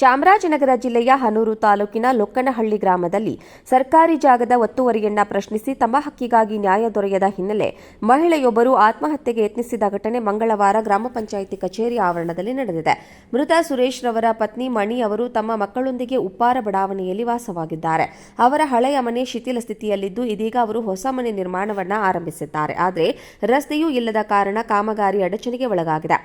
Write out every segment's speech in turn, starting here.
ಚಾಮರಾಜನಗರ ಜಿಲ್ಲೆಯ ಹನೂರು ತಾಲೂಕಿನ ಲೊಕ್ಕನಹಳ್ಳಿ ಗ್ರಾಮದಲ್ಲಿ ಸರ್ಕಾರಿ ಜಾಗದ ಒತ್ತುವರಿಯನ್ನ ಪ್ರಶ್ನಿಸಿ ತಮ್ಮ ಹಕ್ಕಿಗಾಗಿ ನ್ಯಾಯ ದೊರೆಯದ ಹಿನ್ನೆಲೆ ಮಹಿಳೆಯೊಬ್ಬರು ಆತ್ಮಹತ್ಯೆಗೆ ಯತ್ನಿಸಿದ ಘಟನೆ ಮಂಗಳವಾರ ಗ್ರಾಮ ಪಂಚಾಯಿತಿ ಕಚೇರಿ ಆವರಣದಲ್ಲಿ ನಡೆದಿದೆ. ಮೃತ ಸುರೇಶ್ ರವರ ಪತ್ನಿ ಮಣಿ ಅವರು ತಮ್ಮ ಮಕ್ಕಳೊಂದಿಗೆ ಉಪ್ಪಾರ ಬಡಾವಣೆಯಲ್ಲಿ ವಾಸವಾಗಿದ್ದಾರೆ. ಅವರ ಹಳೆಯ ಮನೆ ಶಿಥಿಲ ಸ್ಥಿತಿಯಲ್ಲಿದ್ದು ಇದೀಗ ಅವರು ಹೊಸ ಮನೆ ನಿರ್ಮಾಣವನ್ನ ಆರಂಭಿಸಿದ್ದಾರೆ. ಆದರೆ ರಸ್ತೆಯೂ ಇಲ್ಲದ ಕಾರಣ ಕಾಮಗಾರಿ ಅಡಚಣೆಗೆ ಒಳಗಾಗಿದೆ.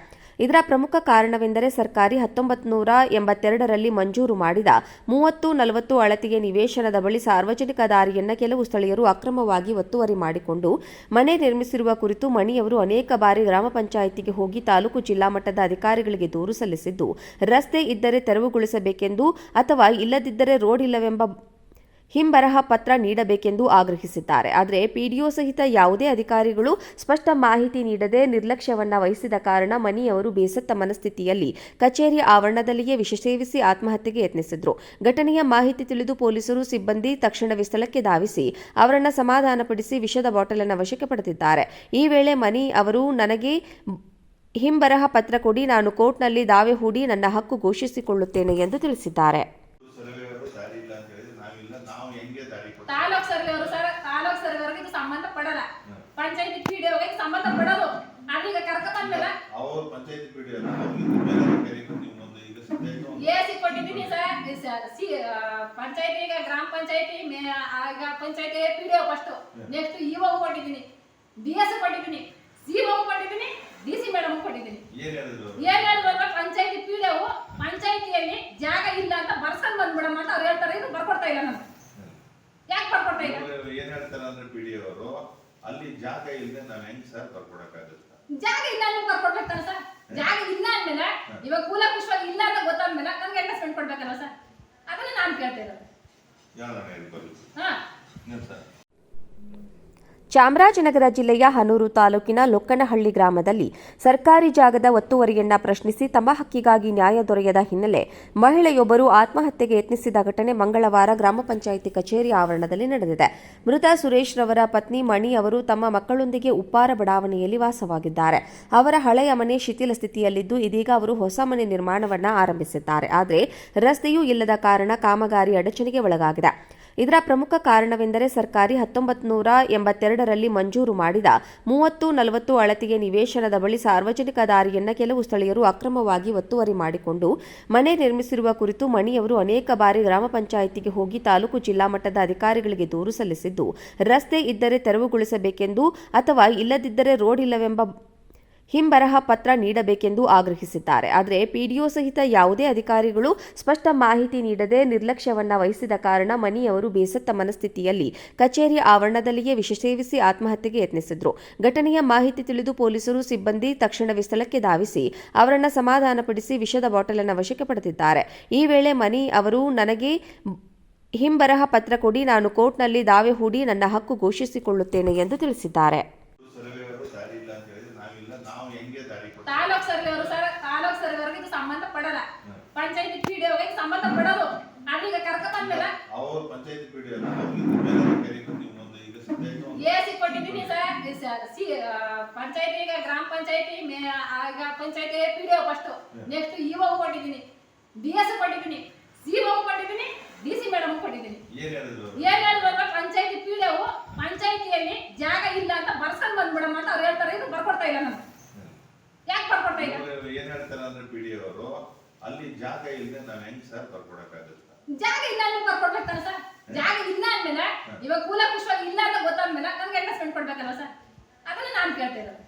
ಇದರ ಪ್ರಮುಖ ಕಾರಣವೆಂದರೆ ಸರ್ಕಾರಿ 1982ರಲ್ಲಿ ಮಂಜೂರು ಮಾಡಿದ 30-40 ಅಳತೆಯ ನಿವೇಶನದ ಬಳಿ ಸಾರ್ವಜನಿಕ ದಾರಿಯನ್ನು ಕೆಲವು ಸ್ಥಳೀಯರು ಅಕ್ರಮವಾಗಿ ಒತ್ತುವರಿ ಮಾಡಿಕೊಂಡು ಮನೆ ನಿರ್ಮಿಸಿರುವ ಕುರಿತು ಮಣಿಯವರು ಅನೇಕ ಬಾರಿ ಗ್ರಾಮ ಪಂಚಾಯಿತಿಗೆ ಹೋಗಿ ತಾಲೂಕು ಜಿಲ್ಲಾ ಮಟ್ಟದ ಅಧಿಕಾರಿಗಳಿಗೆ ದೂರು ಸಲ್ಲಿಸಿದ್ದು, ರಸ್ತೆ ಇದ್ದರೆ ತೆರವುಗೊಳಿಸಬೇಕೆಂದು ಅಥವಾ ಇಲ್ಲದಿದ್ದರೆ ರೋಡ್ ಇಲ್ಲವೆಂಬ ಹಿಂಬರಹ ಪತ್ರ ನೀಡಬೇಕೆಂದು ಆಗ್ರಹಿಸಿದ್ದಾರೆ. ಆದರೆ ಪಿಡಿಒ ಸಹಿತ ಯಾವುದೇ ಅಧಿಕಾರಿಗಳು ಸ್ಪಷ್ಟ ಮಾಹಿತಿ ನೀಡದೆ ನಿರ್ಲಕ್ಷ್ಯವನ್ನ ವಹಿಸಿದ ಕಾರಣ ಮಣಿಯವರು ಬೇಸತ್ತ ಮನಸ್ಥಿತಿಯಲ್ಲಿ ಕಚೇರಿ ಆವರಣದಲ್ಲಿಯೇ ವಿಷ ಸೇವಿಸಿ ಆತ್ಮಹತ್ಯೆಗೆ ಯತ್ನಿಸಿದ್ರು. ಘಟನೆಯ ಮಾಹಿತಿ ತಿಳಿದು ಪೊಲೀಸರು ಸಿಬ್ಬಂದಿ ತಕ್ಷಣವೇ ಸ್ಥಳಕ್ಕೆ ಧಾವಿಸಿ ಅವರನ್ನ ಸಮಾಧಾನಪಡಿಸಿ ವಿಷದ ಬಾಟಲ್ ಅನ್ನು ವಶಕ್ಕೆ ಪಡೆದಿದ್ದಾರೆ. ಈ ವೇಳೆ ಮಣಿ ಅವರು ನನಗೆ ಹಿಂಬರಹ ಪತ್ರ ಕೊಡಿ, ನಾನು ಕೋರ್ಟ್ನಲ್ಲಿ ದಾವೆ ಹೂಡಿ ನನ್ನ ಹಕ್ಕು ಘೋಷಿಸಿಕೊಳ್ಳುತ್ತೇನೆ ಎಂದು ತಿಳಿಸಿದ್ದಾರೆ. ತಾಲೂಕ್ ಸರ್ವೇವರೆಗೆ ಇದು ಸಂಬಂಧ ಪಡಲ್ಲ. ಪಂಚಾಯತಿ ಪಿಡಿಒಗೆ ಸಂಬಂಧ ಪಡೋದು. ಅದೀಗ ಕರ್ಕ ಬಂದ್ಮೇಲೆ ಅವರು ಪಂಚಾಯತಿ ಪಿಡಿಒ ಎಸಿ ಕೊಟ್ಟಿದ್ದೀನಿ ಸರ್. ಪಂಚಾಯತಿಗೆ ಗ್ರಾಮ ಪಂಚಾಯತಿ ಈಗ ಪಂಚಾಯತಿ ಪಿಡಿಒ ಫಸ್ಟ್, ನೆಕ್ಸ್ಟ್ ಇಒ ಕೊಟ್ಟಿದ್ದೀನಿ, ಡಿಎಸ್ ಕೊಟ್ಟಿದ್ದೀನಿ, ಸಿಒ ಕೊಟ್ಟಿದ್ದೀನಿ, ಡಿಸಿ ಮೇಡಮ್ ಕೊಟ್ಟಿದ್ದೀನಿ. ಏನ್ ಹೇಳಿದ್ರು ಪಂಚಾಯತಿ ಪಿಡಿಒ ಪಂಚಾಯತಿಯಲ್ಲಿ ಜಾಗ ಇಲ್ಲ ಅಂತ ಬರ್ಸ್ಕೊಂಡ್ ಬಂದ್ಬಿಡಮ್ಮ ಅಂತ ಅವ್ರು ಹೇಳ್ತಾರೆ. ಇದು ಬರ್ಕೊಡ್ತಾ ಇಲ್ಲ ನಾನು. ಯಾಕೆ ಬರ್ಕೊಡ್ತಾ ಇಲ್ಲ? ಏನ್ ಹೇಳ್ತಾರೆ ಅಂದ್ರೆ ಪಿಡಿಒ ಅವರು ಅಲ್ಲಿ ಜಾಗ ಇಲ್ಲದೆ ನಾವ್ ಹೆಂಗ್ ಸರ್ ಬರ್ಕೊಡಕ್ಕಾಗುತ್ತೆ? ಜಾಗ ಇಲ್ಲ ಅಂತ ಬರ್ಕೊಡ್ಬೇಕಲ್ಲ ಸರ್. ಜಾಗ ಇಲ್ಲ ಅಂದ್ಮೇಲೆ ಇವಾಗ ಕೂಲ ಪುಷ್ಪ ಇಲ್ಲ ಅಂತ ಗೊತ್ತಾದ್ಮೇಲೆ ನನ್ಗೆ ಅಡ್ಜಸ್ಟ್ಮೆಂಟ್ ಕೊಡ್ಬೇಕಲ್ಲ ಸರ್. ಅದನ್ನ ನಾನು ಕೇಳ್ತಾ ಇರೋದು. ಚಾಮರಾಜನಗರ ಜಿಲ್ಲೆಯ ಹನೂರು ತಾಲೂಕಿನ ಲೊಕ್ಕನಹಳ್ಳಿ ಗ್ರಾಮದಲ್ಲಿ ಸರ್ಕಾರಿ ಜಾಗದ ಒತ್ತುವರಿಯನ್ನ ಪ್ರಶ್ನಿಸಿ ತಮ್ಮ ಹಕ್ಕಿಗಾಗಿ ನ್ಯಾಯ ದೊರೆಯದ ಹಿನ್ನೆಲೆ ಮಹಿಳೆಯೊಬ್ಬರು ಆತ್ಮಹತ್ಯೆಗೆ ಯತ್ನಿಸಿದ ಘಟನೆ ಮಂಗಳವಾರ ಗ್ರಾಮ ಪಂಚಾಯಿತಿ ಕಚೇರಿ ಆವರಣದಲ್ಲಿ ನಡೆದಿದೆ. ಮೃತ ಸುರೇಶ್ ರವರ ಪತ್ನಿ ಮಣಿ ಅವರು ತಮ್ಮ ಮಕ್ಕಳೊಂದಿಗೆ ಉಪ್ಪಾರ ಬಡಾವಣೆಯಲ್ಲಿ ವಾಸವಾಗಿದ್ದಾರೆ. ಅವರ ಹಳೆಯ ಮನೆ ಶಿಥಿಲ ಸ್ಥಿತಿಯಲ್ಲಿದ್ದು ಇದೀಗ ಅವರು ಹೊಸ ಮನೆ ನಿರ್ಮಾಣವನ್ನ ಆರಂಭಿಸಿದ್ದಾರೆ. ಆದರೆ ರಸ್ತೆಯೂ ಇಲ್ಲದ ಕಾರಣ ಕಾಮಗಾರಿ ಅಡಚಣೆಗೆ ಒಳಗಾಗಿದೆ. ಇದರ ಪ್ರಮುಖ ಕಾರಣವೆಂದರೆ ಸರ್ಕಾರಿ 1982ರಲ್ಲಿ ಮಂಜೂರು ಮಾಡಿದ 30-40 ಅಳತೆಯ ನಿವೇಶನದ ಬಳಿ ಸಾರ್ವಜನಿಕ ದಾರಿಯನ್ನು ಕೆಲವು ಸ್ಥಳೀಯರು ಅಕ್ರಮವಾಗಿ ಒತ್ತುವರಿ ಮಾಡಿಕೊಂಡು ಮನೆ ನಿರ್ಮಿಸಿರುವ ಕುರಿತು ಮಣಿಯವರು ಅನೇಕ ಬಾರಿ ಗ್ರಾಮ ಪಂಚಾಯಿತಿಗೆ ಹೋಗಿ ತಾಲೂಕು ಜಿಲ್ಲಾ ಮಟ್ಟದ ಅಧಿಕಾರಿಗಳಿಗೆ ದೂರು ಸಲ್ಲಿಸಿದ್ದು, ರಸ್ತೆ ಇದ್ದರೆ ತೆರವುಗೊಳಿಸಬೇಕೆಂದು ಅಥವಾ ಇಲ್ಲದಿದ್ದರೆ ರೋಡ್ ಇಲ್ಲವೆಂಬ ಹಿಂಬರಹ ಪತ್ರ ನೀಡಬೇಕೆಂದು ಆಗ್ರಹಿಸಿದ್ದಾರೆ. ಆದರೆ ಪಿಡಿಒ ಸಹಿತ ಯಾವುದೇ ಅಧಿಕಾರಿಗಳು ಸ್ಪಷ್ಟ ಮಾಹಿತಿ ನೀಡದೆ ನಿರ್ಲಕ್ಷ್ಯವನ್ನ ವಹಿಸಿದ ಕಾರಣ ಮಣಿಯವರು ಬೇಸತ್ತ ಮನಸ್ಥಿತಿಯಲ್ಲಿ ಕಚೇರಿ ಆವರಣದಲ್ಲಿಯೇ ವಿಷ ಸೇವಿಸಿ ಆತ್ಮಹತ್ಯೆಗೆ ಯತ್ನಿಸಿದ್ರು. ಘಟನೆಯ ಮಾಹಿತಿ ತಿಳಿದು ಪೊಲೀಸರು ಸಿಬ್ಬಂದಿ ತಕ್ಷಣವೇ ಸ್ಥಳಕ್ಕೆ ಧಾವಿಸಿ ಅವರನ್ನ ಸಮಾಧಾನಪಡಿಸಿ ವಿಷದ ಬಾಟಲ್ ಅನ್ನು ವಶಕ್ಕೆ ಪಡೆದಿದ್ದಾರೆ. ಈ ವೇಳೆ ಮಣಿ ಅವರು ನನಗೆ ಹಿಂಬರಹ ಪತ್ರ ಕೊಡಿ, ನಾನು ಕೋರ್ಟ್ನಲ್ಲಿ ದಾವೆ ಹೂಡಿ ನನ್ನ ಹಕ್ಕು ಘೋಷಿಸಿಕೊಳ್ಳುತ್ತೇನೆ ಎಂದು ತಿಳಿಸಿದ್ದಾರೆ. ತಾಲೂಕ್ ಸರ್ವೇವರೆಗೆ ಇದು ಸಂಬಂಧ ಪಡಲ್ಲ. ಪಂಚಾಯತಿ ಪಿಡಿಒಗೆ ಸಂಬಂಧ ಪಡೋದು. ಅದೀಗ ಕರ್ಕ ಬಂದ್ಮೇಲೆ ಅವರು ಪಂಚಾಯತಿ ಪಿಡಿಒ ಎಸಿ ಕೊಟ್ಟಿದ್ದೀನಿ ಸರ್. ಪಂಚಾಯತಿಗೆ ಗ್ರಾಮ ಪಂಚಾಯತಿ ಈಗ ಪಂಚಾಯತಿ ಪಿಡಿಒ ಫಸ್ಟ್, ನೆಕ್ಸ್ಟ್ ಇಒ ಕೊಟ್ಟಿದ್ದೀನಿ, ಡಿಎಸ್ ಕೊಟ್ಟಿದ್ದೀನಿ, ಸಿಒ ಕೊಟ್ಟಿದ್ದೀನಿ, ಡಿಸಿ ಮೇಡಮ್ ಕೊಟ್ಟಿದ್ದೀನಿ. ಏನ್ ಹೇಳಿದ್ರು ಪಂಚಾಯತಿ ಪಿಡಿಒ ಪಂಚಾಯತಿಯಲ್ಲಿ ಜಾಗ ಇಲ್ಲ ಅಂತ ಬರ್ಸ್ಕೊಂಡ್ ಬಂದ್ಬಿಡಮ್ಮ ಅಂತ ಅವ್ರು ಹೇಳ್ತಾರೆ. ಇದು ಬರ್ಕೊಡ್ತಾ ಇಲ್ಲ ನಾನು. ಯಾಕೆ ಬರ್ಕೊಡ್ತಾ ಇಲ್ಲ? ಏನ್ ಹೇಳ್ತಾರೆ ಅಂದ್ರೆ ಪಿಡಿಒ ಅವರು ಅಲ್ಲಿ ಜಾಗ ಇಲ್ಲದೆ ನಾವ್ ಹೆಂಗ್ ಸರ್ ಬರ್ಕೊಡಕ್ಕಾಗುತ್ತೆ? ಜಾಗ ಇಲ್ಲ ಅಂತ ಬರ್ಕೊಡ್ಬೇಕಲ್ಲ ಸರ್. ಜಾಗ ಇಲ್ಲ ಅಂದ್ಮೇಲೆ ಇವಾಗ ಕೂಲ ಪುಷ್ಪ ಇಲ್ಲ ಅಂತ ಗೊತ್ತಾದ್ಮೇಲೆ ನನ್ಗೆ ಅಡ್ಜಸ್ಟ್ಮೆಂಟ್ ಕೊಡ್ಬೇಕಲ್ಲ ಸರ್. ಅದನ್ನ ನಾನು ಕೇಳ್ತಾ ಇರೋದು.